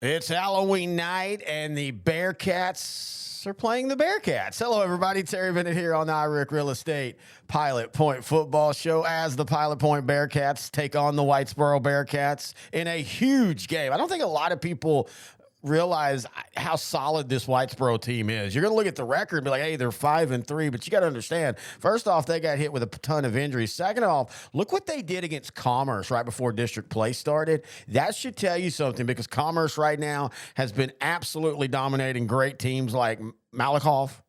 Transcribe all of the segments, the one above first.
It's Halloween night, and the Bearcats are playing the Bearcats. Hello, everybody. Terry Bennett here on the IRIC Real Estate Pilot Point Football Show as the Pilot Point Bearcats take on the Whitesboro Bearcats in a huge game. I don't think a lot of people realize how solid this Whitesboro team is. You're going to look at the record and be like, hey, they're 5-3, but you got to understand, first off, they got hit with a ton of injuries. Second off, look what they did against Commerce right before district play started. That should tell you something, because Commerce right now has been absolutely dominating great teams like Malakoff,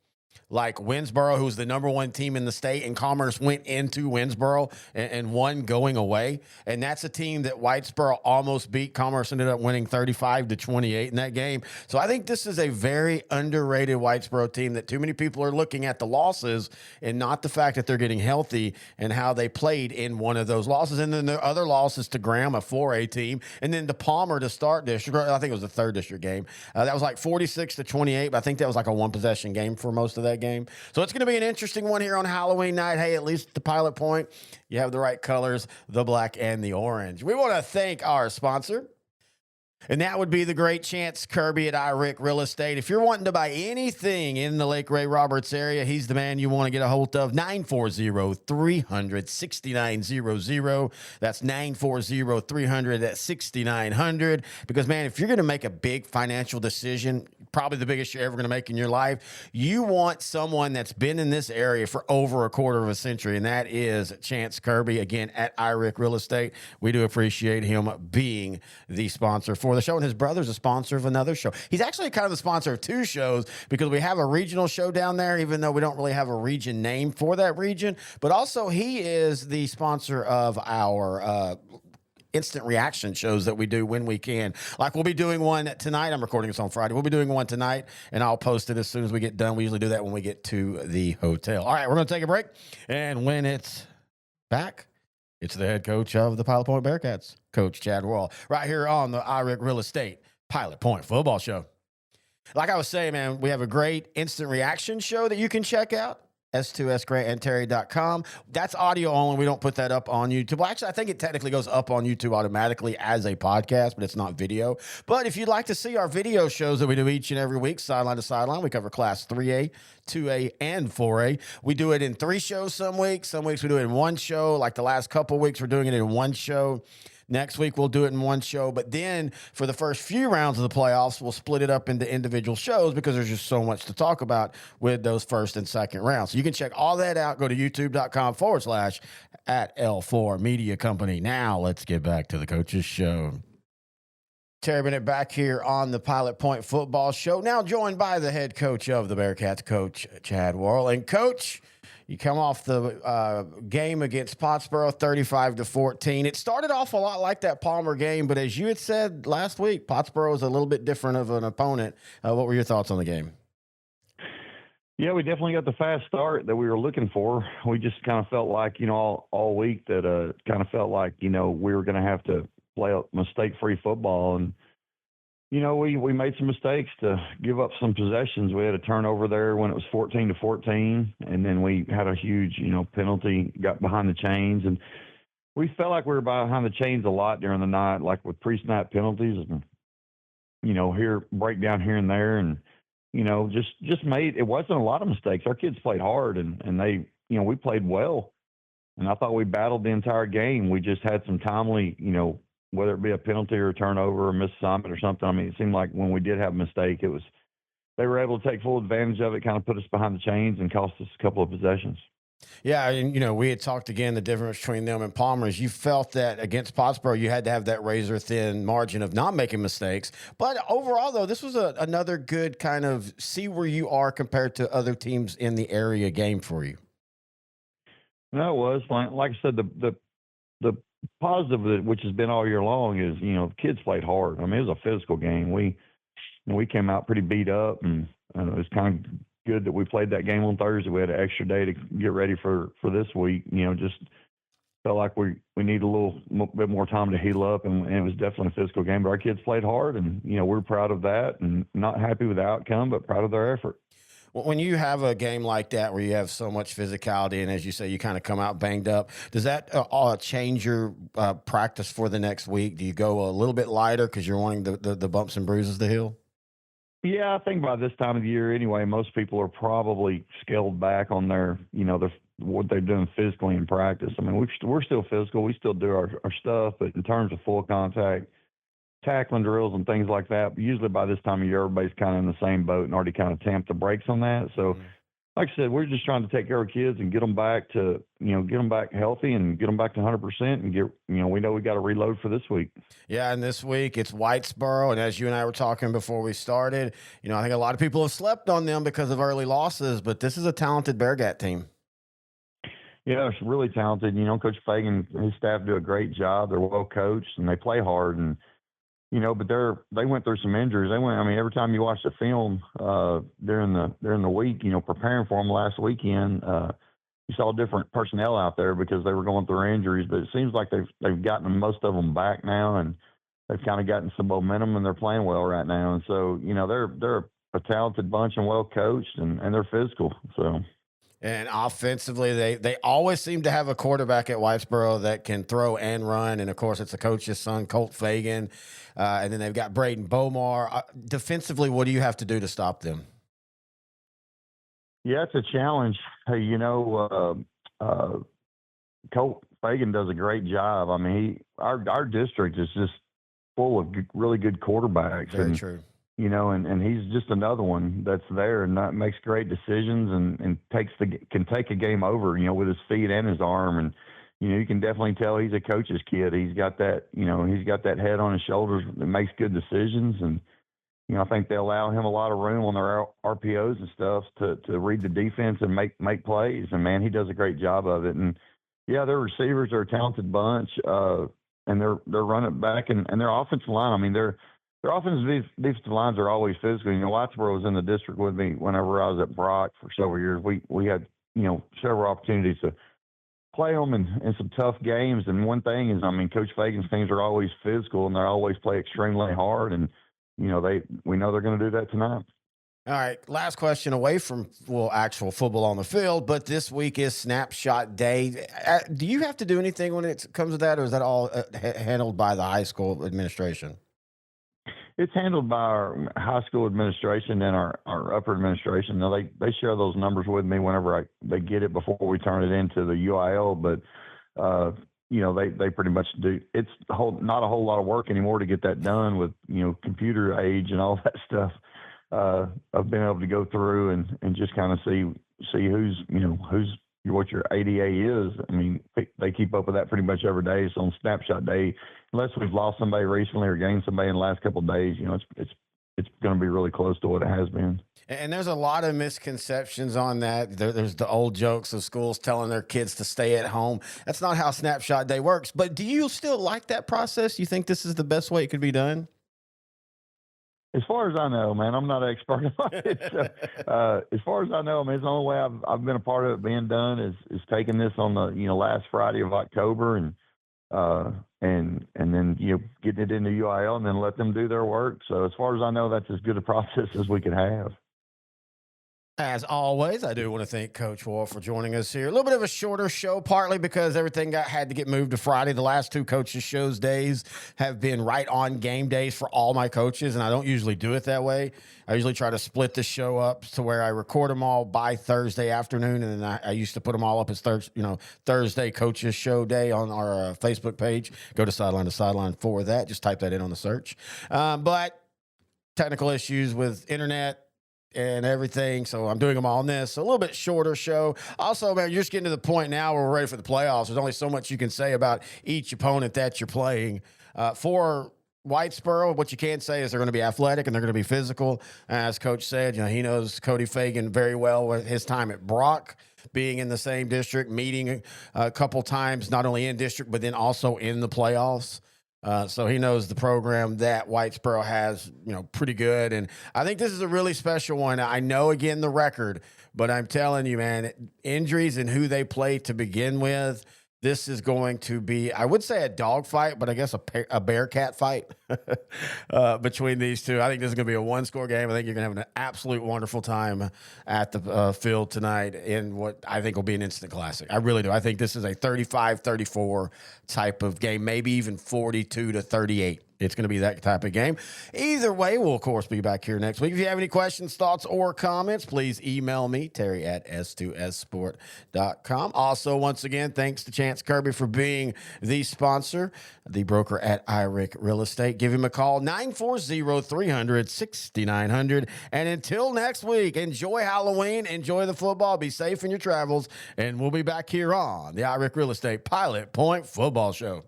like Winsboro, who's the number one team in the state, and Commerce went into Winsboro and won going away. And that's a team that Whitesboro almost beat. Commerce ended up winning 35-28 in that game. So I think this is a very underrated Whitesboro team that too many people are looking at the losses and not the fact that they're getting healthy and how they played in one of those losses. And then the other losses to Graham, a 4A team, and then to Palmer to start district. I think it was the third district game. That was like 46-28, but I think that was like a one-possession game for most of that game. So it's going to be an interesting one here on Halloween night. Hey, at least the Pilot Point, you have the right colors, the black and the orange. We want to thank our sponsor, and that would be the great Chance Kirby at IRIC Real Estate. If you're wanting to buy anything in the Lake Ray Roberts area, he's the man you want to get a hold of. 940-300-6900. That's 940-300-6900. Because, man, if you're going to make a big financial decision, probably the biggest you're ever going to make in your life, you want someone that's been in this area for over a quarter of a century, and that is Chance Kirby, again, at IRIC Real Estate. We do appreciate him being the sponsor for the show, and his brother's a sponsor of another show. He's actually kind of the sponsor of two shows, because we have a regional show down there, even though we don't really have a region name for that region, but also he is the sponsor of our instant reaction shows that we do when we can. Like, we'll be doing one tonight. I'm recording this on Friday. We'll be doing one tonight, and I'll post it as soon as we get done. We usually do that when we get to the hotel. All right, we're going to take a break, and when it's back, it's the head coach of the Pilot Point Bearcats, Coach Chad Wall, right here on the IRIC Real Estate Pilot Point Football Show. Like I was saying, man, we have a great instant reaction show that you can check out. S2SGrantandTerry.com. That's audio only. We don't put that up on YouTube. Well, actually, I think it technically goes up on YouTube automatically as a podcast, but it's not video. But if you'd like to see our video shows that we do each and every week, sideline to sideline, we cover class 3A, 2A, and 4A. We do it in 3 shows some weeks. Some weeks we do it in 1 show. Like the last couple weeks, we're doing it in 1 show. Next week, we'll do it in 1 show. But then for the first few rounds of the playoffs, we'll split it up into individual shows, because there's just so much to talk about with those first and second rounds. So you can check all that out. Go to youtube.com/@L4 Media Company. Now let's get back to the coach's show. Terry Bennett back here on the Pilot Point Football Show. Now joined by the head coach of the Bearcats, Coach Chad Worrell. And Coach, you come off the game against Pottsboro, 35-14. It started off a lot like that Palmer game, but as you had said last week, Pottsboro was a little bit different of an opponent. What were your thoughts on the game? Yeah, we definitely got the fast start that we were looking for. We just kind of felt like, all week that kind of felt like, we were going to have to play a mistake-free football. And, we made some mistakes to give up some possessions. We had a turnover there when it was 14-14, and then we had a huge, penalty, got behind the chains. And we felt like we were behind the chains a lot during the night, like with pre-snap penalties, and, breakdown here and there. And, just made, it wasn't a lot of mistakes. Our kids played hard, and they, we played well. And I thought we battled the entire game. We just had some timely, whether it be a penalty or a turnover or misassignment or something. I mean, it seemed like when we did have a mistake, they were able to take full advantage of it, kind of put us behind the chains and cost us a couple of possessions. Yeah, and, we had talked again, the difference between them and Palmer is you felt that against Pottsboro, you had to have that razor-thin margin of not making mistakes. But overall, though, this was another good kind of see where you are compared to other teams in the area game for you. No, it was. Like I said, the positive of it, which has been all year long, is, the kids played hard. I mean, it was a physical game. We came out pretty beat up, and it was kind of good that we played that game on Thursday. We had an extra day to get ready for this week. Just felt like we need a little bit more time to heal up, and it was definitely a physical game. But our kids played hard, and we're proud of that, and not happy with the outcome, but proud of their effort. When you have a game like that where you have so much physicality and, as you say, you kind of come out banged up, does that change your practice for the next week? Do you go a little bit lighter because you're wanting the bumps and bruises to heal? Yeah, I think by this time of the year anyway, most people are probably scaled back on their what they're doing physically in practice. I mean, we're still physical. We still do our stuff, but in terms of full contact, tackling drills and things like that, usually by this time of year, everybody's kind of in the same boat and already kind of tamped the brakes on that. So, like I said, we're just trying to take care of kids and get them back to, get them back healthy and get them back to 100% and we know we got to reload for this week. Yeah, and this week it's Whitesboro, and as you and I were talking before we started, I think a lot of people have slept on them because of early losses, but this is a talented Bearcat team. Yeah, it's really talented. Coach Fagan and his staff do a great job. They're well coached and they play hard, and but they went through some injuries. I mean, every time you watch the film during the week, preparing for them last weekend, you saw different personnel out there because they were going through injuries. But it seems like they've gotten most of them back now, and they've kind of gotten some momentum, and they're playing well right now. And so, they're a talented bunch and well coached, and they're physical. So. And offensively, they always seem to have a quarterback at Whitesboro that can throw and run. And, of course, it's the coach's son, Colt Fagan. And then they've got Braden Bomar. Defensively, what do you have to do to stop them? Yeah, it's a challenge. Hey, Colt Fagan does a great job. I mean, our district is just full of really good quarterbacks. Very true. And he's just another one that's there and that makes great decisions and can take a game over, with his feet and his arm. And, you can definitely tell he's a coach's kid. He's got that, he's got that head on his shoulders that makes good decisions. And, I think they allow him a lot of room on their RPOs and stuff to read the defense and make plays. And, man, he does a great job of it. And, yeah, their receivers are a talented bunch, and they're running back and their offensive line. I mean, their offensive defensive lines are always physical. Whitesboro was in the district with me whenever I was at Brock for several years. We had, several opportunities to play them in some tough games. And one thing is, I mean, Coach Fagan's teams are always physical and they always play extremely hard. And, we know they're going to do that tonight. All right, last question away from actual football on the field, but this week is Snapshot Day. Do you have to do anything when it comes to that, or is that all handled by the high school administration? It's handled by our high school administration and our upper administration. Now they share those numbers with me whenever they get it before we turn it into the UIL. But they pretty much do. It's not a whole lot of work anymore to get that done with computer age and all that stuff. I've been able to go through and just kind of see who's what your ADA is. I mean, they keep up with that pretty much every day. So on Snapshot Day, unless we've lost somebody recently or gained somebody in the last couple of days, it's going to be really close to what it has been. And there's a lot of misconceptions on that. There's the old jokes of schools telling their kids to stay at home. That's not how Snapshot Day works. But do you still like that process? You think this is the best way it could be done? As far as I know, man, I'm not an expert on it. So, as far as I know, I mean, it's the only way I've been a part of it being done is taking this on the last Friday of October and then getting it into UIL and then let them do their work. So as far as I know, that's as good a process as we could have. As always, I do want to thank Coach Wolf for joining us here. A little bit of a shorter show, partly because everything had to get moved to Friday. The last two coaches' shows days have been right on game days for all my coaches, and I don't usually do it that way. I usually try to split the show up to where I record them all by Thursday afternoon, and then I used to put them all up as Thursday coaches' show day on our Facebook page. Go to Sideline for that. Just type that in on the search. But technical issues with internet and everything, so I'm doing them all on this. So a little bit shorter show. Also, man, you're just getting to the point now where we're ready for the playoffs. There's only so much you can say about each opponent that you're playing. For Whitesboro, what you can say is they're going to be athletic and they're going to be physical. As Coach said, he knows Cody Fagan very well with his time at Brock, being in the same district, meeting a couple times, not only in district, but then also in the playoffs. So he knows the program that Whitesboro has, pretty good. And I think this is a really special one. I know, again, the record, but I'm telling you, man, injuries and who they play to begin with, This is going to be, I would say, a dog fight, but I guess a Bearcat fight between these two. I think this is going to be a one-score game. I think you're going to have an absolute wonderful time at the field tonight in what I think will be an instant classic. I really do. I think this is a 35-34 type of game, maybe even 42-38. It's going to be that type of game. Either way, we'll, of course, be back here next week. If you have any questions, thoughts, or comments, please email me, terry@s2ssport.com. Also, once again, thanks to Chance Kirby for being the sponsor, the broker at IRIC Real Estate. Give him a call, 940-300-6900. And until next week, enjoy Halloween, enjoy the football, be safe in your travels, and we'll be back here on the IRIC Real Estate Pilot Point Football Show.